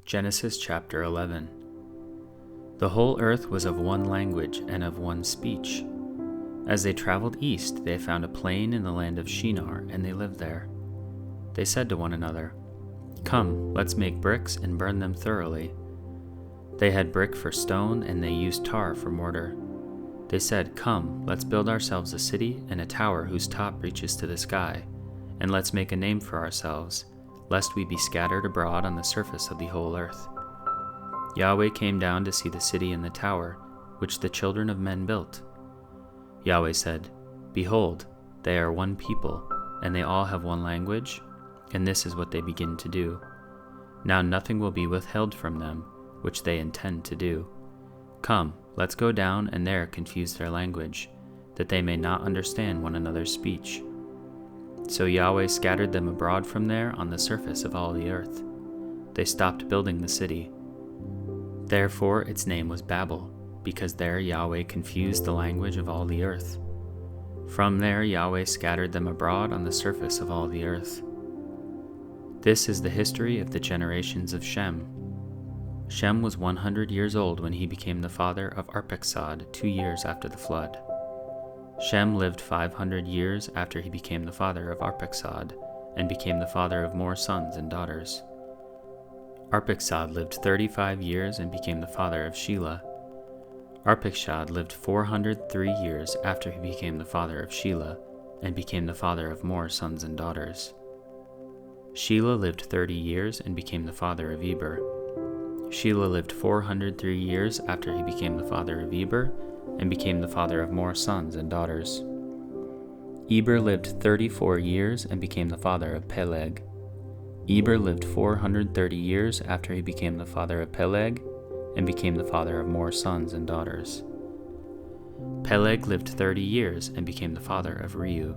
Genesis chapter 11. The whole earth was of one language and of one speech. As they traveled east, they found a plain in the land of Shinar, and they lived there. They said to one another, "Come, let's make bricks and burn them thoroughly." They had brick for stone, and they used tar for mortar. They said, "Come, let's build ourselves a city and a tower whose top reaches to the sky, and let's make a name for ourselves, lest we be scattered abroad on the surface of the whole earth." Yahweh came down to see the city and the tower, which the children of men built. Yahweh said, "Behold, they are one people, and they all have one language, and this is what they begin to do. Now nothing will be withheld from them, which they intend to do. Come, let's go down and there confuse their language, that they may not understand one another's speech." So Yahweh scattered them abroad from there on the surface of all the earth. They stopped building the city. Therefore its name was Babel, because there Yahweh confused the language of all the earth. From there Yahweh scattered them abroad on the surface of all the earth. This is the history of the generations of Shem. Shem was 100 years old when he became the father of Arphaxad 2 years after the flood. Shem lived 500 years after he became the father of Arphaxad, and became the father of more sons and daughters. Arphaxad lived 35 years and became the father of Shelah. Arphaxad lived 403 years after he became the father of Shelah, and became the father of more sons and daughters. Shelah lived 30 years and became the father of Eber. Shelah lived 403 years after he became the father of Eber, and became the father of more sons and daughters. Eber lived 34 years and became the father of Peleg. Eber lived 430 years after he became the father of Peleg, and became the father of more sons and daughters. Peleg lived 30 years and became the father of Reu.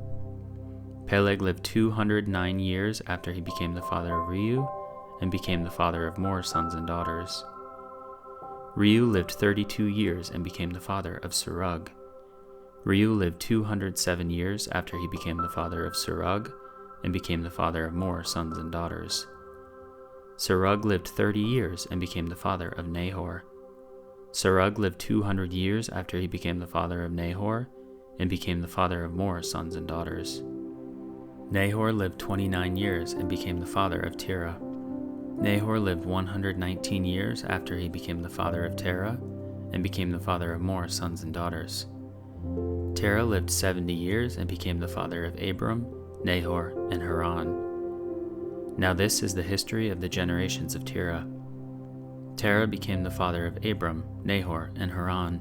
Peleg lived 209 years after he became the father of Reu, and became the father of more sons and daughters. Reu lived 32 years and became the father of Serug. Reu lived 207 years after he became the father of Serug, and became the father of more sons and daughters. Serug lived 30 years and became the father of Nahor. Serug lived 200 years after he became the father of Nahor, and became the father of more sons and daughters. Nahor lived 29 years and became the father of Terah. Nahor lived 119 years after he became the father of Terah, and became the father of more sons and daughters. Terah lived 70 years and became the father of Abram, Nahor, and Haran. Now this is the history of the generations of Terah. Terah became the father of Abram, Nahor, and Haran.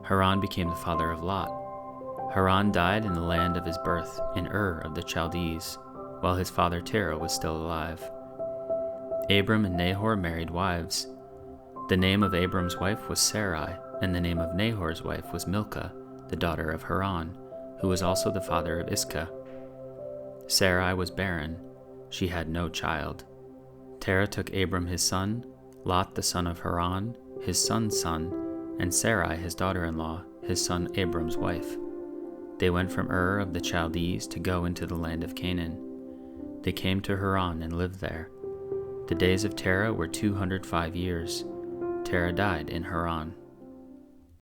Haran became the father of Lot. Haran died in the land of his birth, in Ur of the Chaldees, while his father Terah was still alive. Abram and Nahor married wives. The name of Abram's wife was Sarai, and the name of Nahor's wife was Milcah, the daughter of Haran, who was also the father of Iscah. Sarai was barren. She had no child. Terah took Abram his son, Lot the son of Haran, his son's son, and Sarai his daughter-in-law, his son Abram's wife. They went from Ur of the Chaldees to go into the land of Canaan. They came to Haran and lived there. The days of Terah were 205 years. Terah died in Haran.